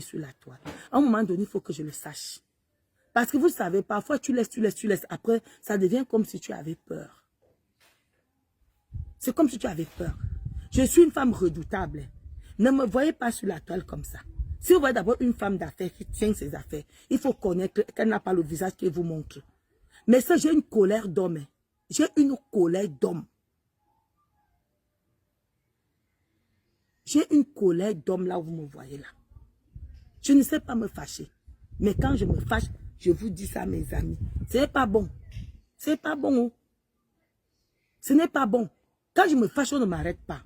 es sur la toile. À un moment donné, il faut que je le sache. Parce que vous savez, parfois tu laisses. Après, ça devient comme si tu avais peur. C'est comme si tu avais peur. Je suis une femme redoutable. Ne me voyez pas sur la toile comme ça. Si vous voyez d'abord une femme d'affaires qui tient ses affaires, il faut connaître qu'elle n'a pas le visage qui vous montre. Mais ça, j'ai une colère d'homme. J'ai une colère d'homme. J'ai une colère d'homme là où vous me voyez là. Je ne sais pas me fâcher. Mais quand je me fâche, je vous dis ça, mes amis. Ce n'est pas bon. Ce n'est pas bon. Oh. Ce n'est pas bon. Quand je me fâche, on ne m'arrête pas.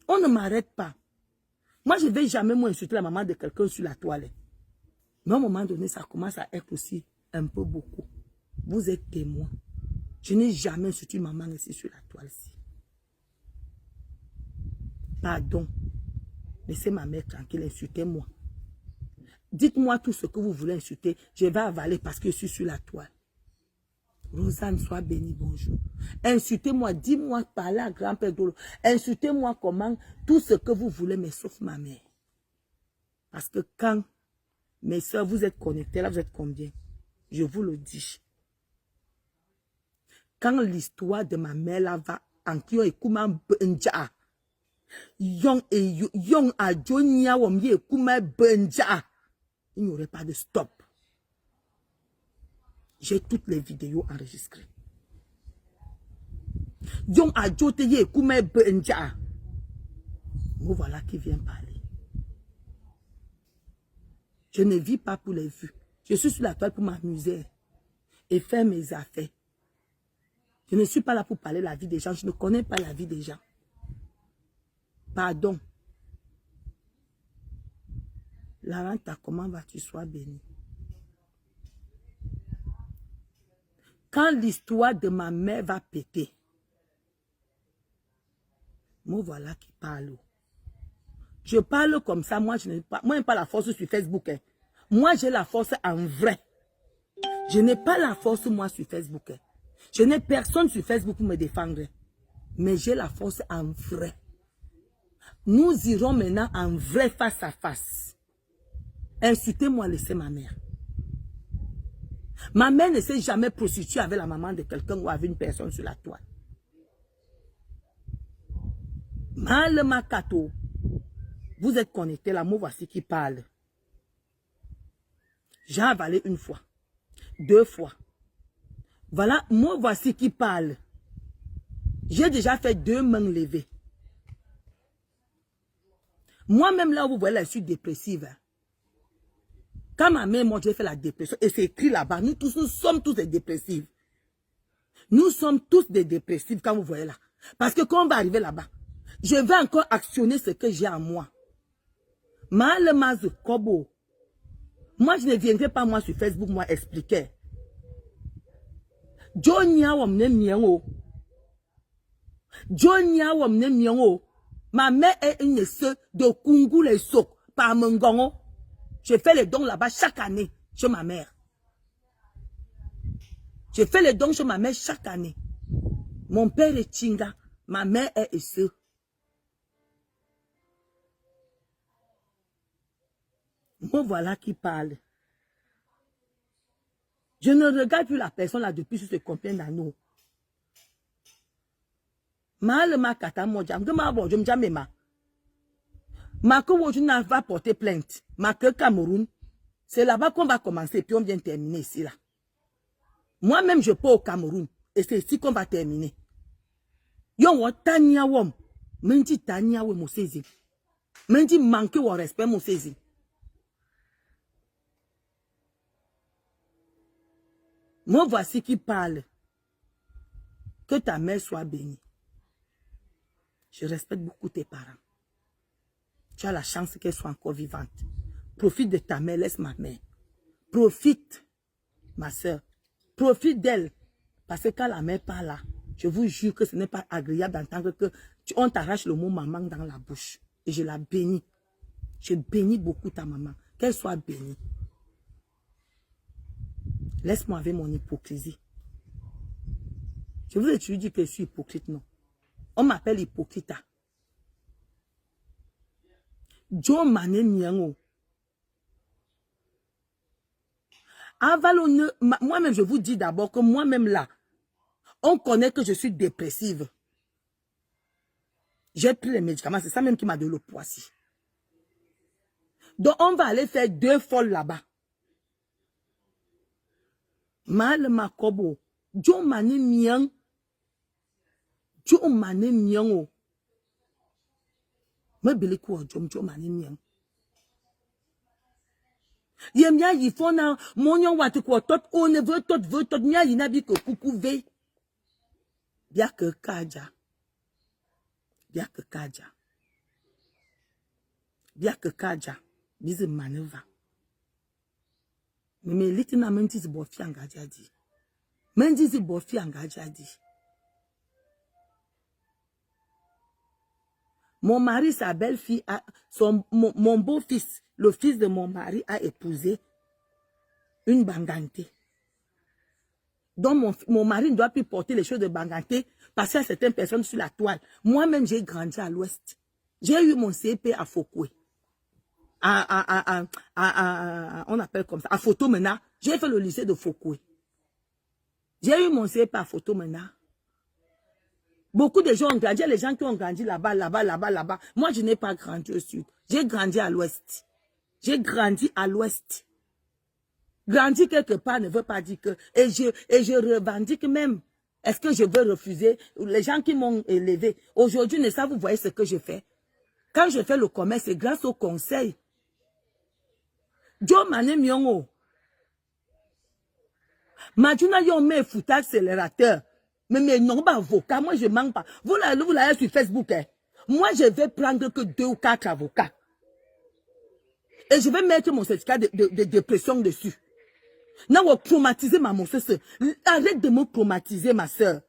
On ne m'arrête pas. Moi, je ne vais jamais insulter la maman de quelqu'un sur la toile. Mais à un moment donné, ça commence à être aussi un peu beaucoup. Vous êtes témoin. Je n'ai jamais insulté une maman ici sur la toile-ci. Pardon. Laissez ma mère tranquille, insultez-moi. Dites-moi tout ce que vous voulez insulter. Je vais avaler parce que je suis sur la toile. Rosanne, sois bénie, bonjour. Insultez-moi, dis-moi, parlez à grand-père Dolo. Insultez-moi comment, tout ce que vous voulez, mais sauf ma mère. Parce que quand mes soeurs, vous êtes connectés, là, vous êtes combien? Je vous le dis. Quand l'histoire de ma mère là va en qui ekuma benja. Yong a Jonia wom ye ekuma benja. Il n'y aurait pas de stop. J'ai toutes les vidéos enregistrées. Yong a Jote ye ekuma benja. Me voilà qui vient parler. Je ne vis pas pour les vues. Je suis sur la toile pour m'amuser et faire mes affaires. Je ne suis pas là pour parler de la vie des gens. Je ne connais pas la vie des gens. Pardon. Laranta, comment vas-tu? Sois béni. Quand l'histoire de ma mère va péter, moi voilà qui parle. Je parle comme ça. Moi, je n'ai pas, moi, je n'ai pas la force sur Facebook. Hein. Moi, j'ai la force en vrai. Je n'ai pas la force, moi, sur Facebook. Hein. Je n'ai personne sur Facebook pour me défendre. Mais j'ai la force en vrai. Nous irons maintenant en vrai face à face. Insultez-moi, laissez ma mère. Ma mère ne s'est jamais prostituée avec la maman de quelqu'un ou avec une personne sur la toile. Mal Makato. Vous êtes connectés là, moi voici qui parle. J'ai avalé une fois. 2 fois. Voilà, moi voici qui parle. J'ai déjà fait 2 mains levées. Moi-même là où vous voyez là, je suis dépressive. Hein. Quand ma mère moi j'ai fait la dépression, et c'est écrit là-bas, nous sommes tous des dépressifs. Nous sommes tous des dépressifs quand vous voyez là. Parce que quand on va arriver là-bas, je vais encore actionner ce que j'ai en moi. Mal Kobo. Moi, je ne viendrai pas moi sur Facebook, moi expliquer. Jonia wamne miengo. Jonia wamne miengo. Ma mère est une sœur de Kungu les Sok, par Mongongo. Je fais les dons là-bas chaque année chez ma mère. Je fais les dons chez ma mère chaque année. Mon père est Chinga, ma mère est sœur. Moi, voilà qui parle. Je ne regarde plus la personne là depuis ce combien d'années. Mal ma kata moja, ma bo jom jamema. Ma ko je n'a pas porter plainte. Ma que Cameroun, c'est là-bas qu'on va commencer puis on vient terminer ici là. Moi-même je peux au Cameroun et c'est ici qu'on va terminer. Yo wo tania wom, menti tania we mo sezi. Menti manque au respect mo sezi. Moi voici qui parle. Que ta mère soit bénie. Je respecte beaucoup tes parents. Tu as la chance qu'elle soit encore vivante. Profite de ta mère, laisse ma mère. Profite, ma soeur. Profite d'elle. Parce que quand la mère parle là, je vous jure que ce n'est pas agréable d'entendre que on t'arrache le mot maman dans la bouche. Et je la bénis. Je bénis beaucoup ta maman. Qu'elle soit bénie. Laisse-moi avec mon hypocrisie. Je vous ai toujours dit que je suis hypocrite, non. On m'appelle hypocrite. John Mané Niango. Moi-même, je vous dis d'abord que moi-même là, on connaît que je suis dépressive. J'ai pris les médicaments, c'est ça même qui m'a donné le poisson. Donc, on va aller faire 2 folles là-bas. Mal Makobo. John Mané Niang. John Mané Niango. Me beli quoi, John Mané Niang. Yemia yifona monyon wati ko tot on veut tot nya yinabi ko kuku ve. Bien que kaja. Bien que kaja. Bien que kaja. Bise maneva. Mais litina menti si bofi angaja di. Menti si bofi angaja di. Mon mari, sa belle-fille, mon beau-fils, le fils de mon mari, a épousé une Banganté. Donc, mon mari ne doit plus porter les choses de Banganté parce qu'il y a certaines personnes sur la toile. Moi-même, j'ai grandi à l'ouest. J'ai eu mon CP à Fokoué. On appelle comme ça, à Photomena. J'ai fait le lycée de Fokoué. J'ai eu mon CP à Photomena. Beaucoup de gens ont grandi, les gens qui ont grandi là-bas. Moi, je n'ai pas grandi au sud. J'ai grandi à l'ouest. J'ai grandi à l'ouest. Grandir quelque part ne veut pas dire que... Et je revendique même. Est-ce que je veux refuser? Les gens qui m'ont élevé, aujourd'hui, ne savent, vous voyez ce que je fais. Quand je fais le commerce, c'est grâce au conseil. Joe Mané Myongo. Majuna yon me fouta accélérateur. Mais non, pas avocat. Moi, je ne manque pas. Vous l'avez sur Facebook. Hein? Moi, je vais prendre que 2 ou 4 avocats. Et je vais mettre mon certificat de dépression dessus. Non, on va traumatiser ma soeur. Arrête de me traumatiser, ma soeur.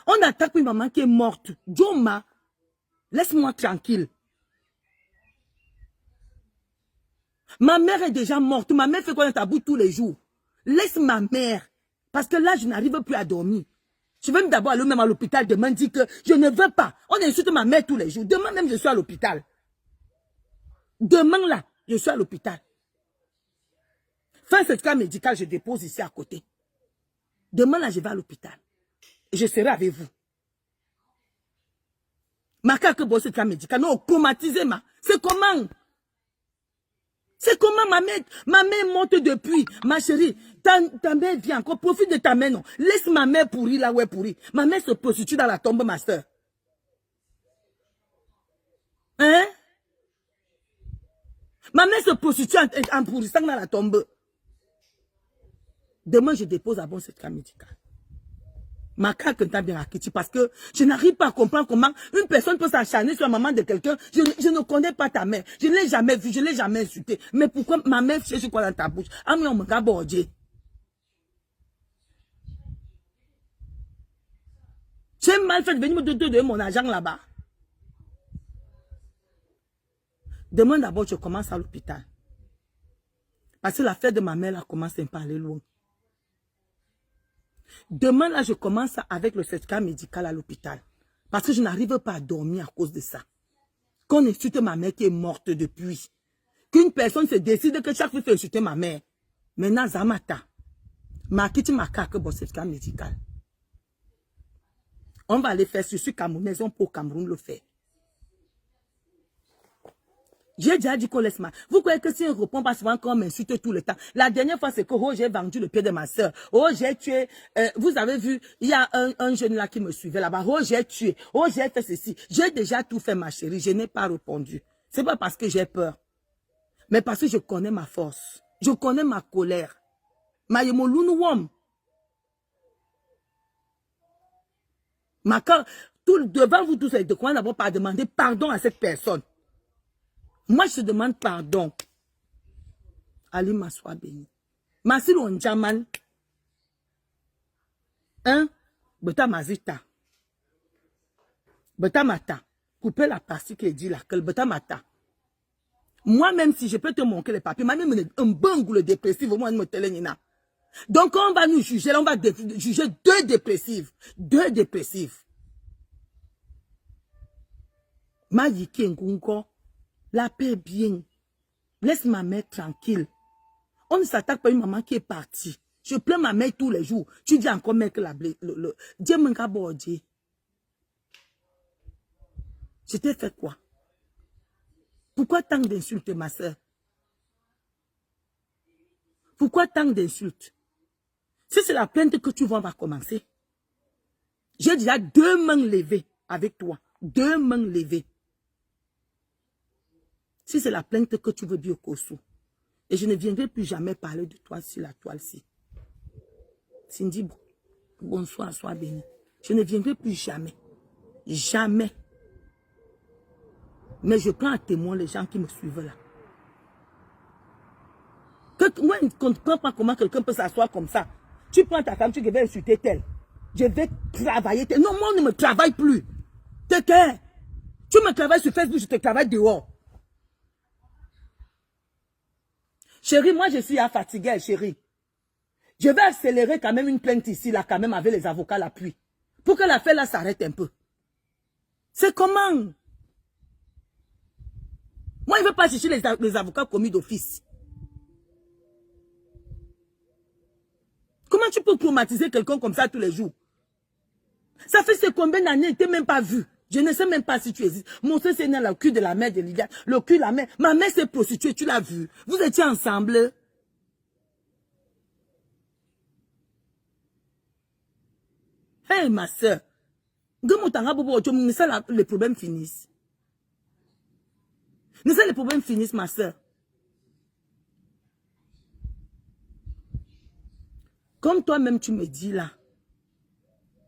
On attaque une maman qui est morte. Joma, laisse-moi tranquille. Ma mère est déjà morte. Ma mère fait quoi dans ta bouche tous les jours? Laisse ma mère. Parce que là, je n'arrive plus à dormir. Je vais d'abord aller même à l'hôpital demain dire que je ne veux pas. On insulte ma mère tous les jours. Demain même, je suis à l'hôpital. Demain là, je suis à l'hôpital. Fin certificat médical, je dépose ici à côté. Demain là, je vais à l'hôpital. Et je serai avec vous. Ma carte que certificat médical, non, traumatisé ma. C'est comment? C'est comment ma mère monte depuis, ma chérie. Ta mère vient encore, profite de ta mère, non. Laisse ma mère pourrir là où elle pourrit. Ma mère se prostitue dans la tombe, ma soeur. Hein? Ma mère se prostitue en pourrissant dans la tombe. Demain, je dépose à bon certificat médical. Ma carte que bien acquitté parce que je n'arrive pas à comprendre comment une personne peut s'acharner sur la maman de quelqu'un. Je ne connais pas ta mère. Je ne l'ai jamais vue, je ne l'ai jamais insultée. Mais pourquoi ma mère cherche quoi dans ta bouche? J'ai mal fait de venir me donner mon argent là-bas. Demain d'abord, je commence à l'hôpital. Parce que l'affaire de ma mère là commence à parler loin. Demain, là, je commence avec le certificat médical à l'hôpital. Parce que je n'arrive pas à dormir à cause de ça. Qu'on insulte ma mère qui est morte depuis. Qu'une personne se décide que chaque fois il faut insulter ma mère. Maintenant, Zamata. Ma quitte ma carte pour le certificat médical. On va aller faire, je suis camerounaise, on peut au Cameroun le faire. J'ai déjà dit qu'on laisse ma... Vous croyez que si on répond pas souvent qu'on m'insulte tout le temps. La dernière fois, c'est que oh, j'ai vendu le pied de ma soeur. Oh, j'ai tué... vous avez vu, il y a un jeune là qui me suivait là-bas. Oh, j'ai tué. Oh, j'ai fait ceci. J'ai déjà tout fait, ma chérie. Je n'ai pas répondu. C'est pas parce que j'ai peur. Mais parce que je connais ma force. Je connais ma colère. Ma yemolunuwom. Ma quand... Devant vous tous, de quoi n'avons pas demandé pardon à cette personne. Moi, je te demande pardon. Ali m'assoit béni. Masilo en Jaman. Hein? Beta mazita. Beta mata. Couper la partie qui dit laquelle. Beta mata. Moi-même, si je peux te montrer les papiers, moi-même, un bon goût dépressif, moi, je me télénina. Donc, on va nous juger, on va juger 2 dépressifs. 2 dépressifs. Ma yiki ngunko. La paix est bien. Laisse ma mère tranquille. On ne s'attaque pas à une maman qui est partie. Je plains ma mère tous les jours. Tu dis encore, mec, Dieu me gaborde. Je t'ai fait quoi? Pourquoi tant d'insultes, ma soeur? Pourquoi tant d'insultes? Si c'est la plainte que tu vas, on va commencer. J'ai déjà 2 mains levées avec toi. 2 mains levées. Si c'est la plainte que tu veux dire au Kossou. Et je ne viendrai plus jamais parler de toi sur la toile-ci. Cindy, bonsoir, sois béni. Je ne viendrai plus jamais. Jamais. Mais je prends à témoin les gens qui me suivent là. Moi, je ne comprends pas comment quelqu'un peut s'asseoir comme ça. Tu prends ta femme, tu vas insulter telle. Je vais travailler telle. Non, moi, on ne me travaille plus. Tu me travailles sur Facebook, je te travaille dehors. Chérie, moi, je suis fatiguée, chérie. Je vais accélérer quand même une plainte ici, là, quand même, avec les avocats à l'appui. Pour que l'affaire, là, s'arrête un peu. C'est comment? Moi, je ne veux pas chercher les avocats commis d'office. Comment tu peux traumatiser quelqu'un comme ça tous les jours? Ça fait combien d'années, tu n'es même pas vu. Je ne sais même pas si tu existes. Mon frère, c'est né le cul de la mère de Lydia. Le cul de la mère. Ma mère s'est prostituée, tu l'as vu. Vous étiez ensemble. Hey, ma soeur. Les problèmes finissent. Les problèmes finissent, ma soeur. Comme toi-même, tu me dis là,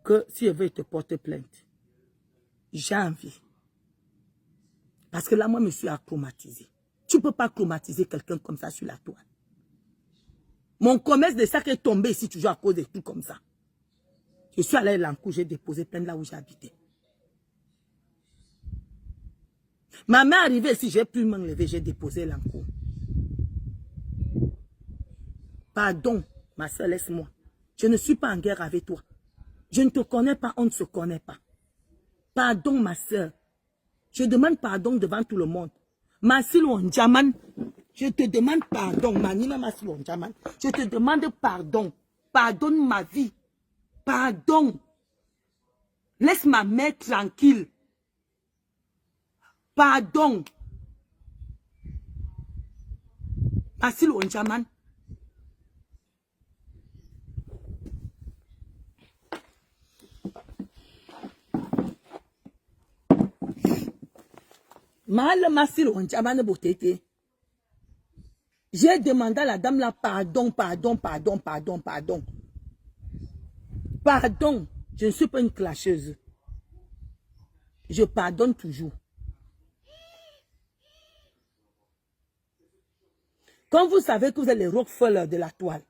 que si je veux te porter plainte, j'ai envie. Parce que là, moi, je me suis traumatisé. Tu ne peux pas traumatiser quelqu'un comme ça sur la toile. Mon commerce de sac est tombé ici toujours à cause de tout comme ça. Je suis allé à l'Ankou, j'ai déposé plainte là où j'habitais. Ma mère est arrivée ici, j'ai pu m'enlever, j'ai déposé l'Ankou. Pardon, ma soeur, laisse-moi. Je ne suis pas en guerre avec toi. Je ne te connais pas, on ne se connaît pas. Pardon, ma soeur. Je demande pardon devant tout le monde. Masilo Ndjaman, je te demande pardon. Manima Masilo Ndjaman, je te demande pardon. Pardonne ma vie. Pardon. Laisse ma mère tranquille. Pardon. Masilo Ndjaman. J'ai demandé à la dame là pardon, pardon, pardon, pardon, pardon. Pardon, je ne suis pas une clasheuse. Je pardonne toujours. Quand vous savez que vous êtes les Rockefeller de la toile,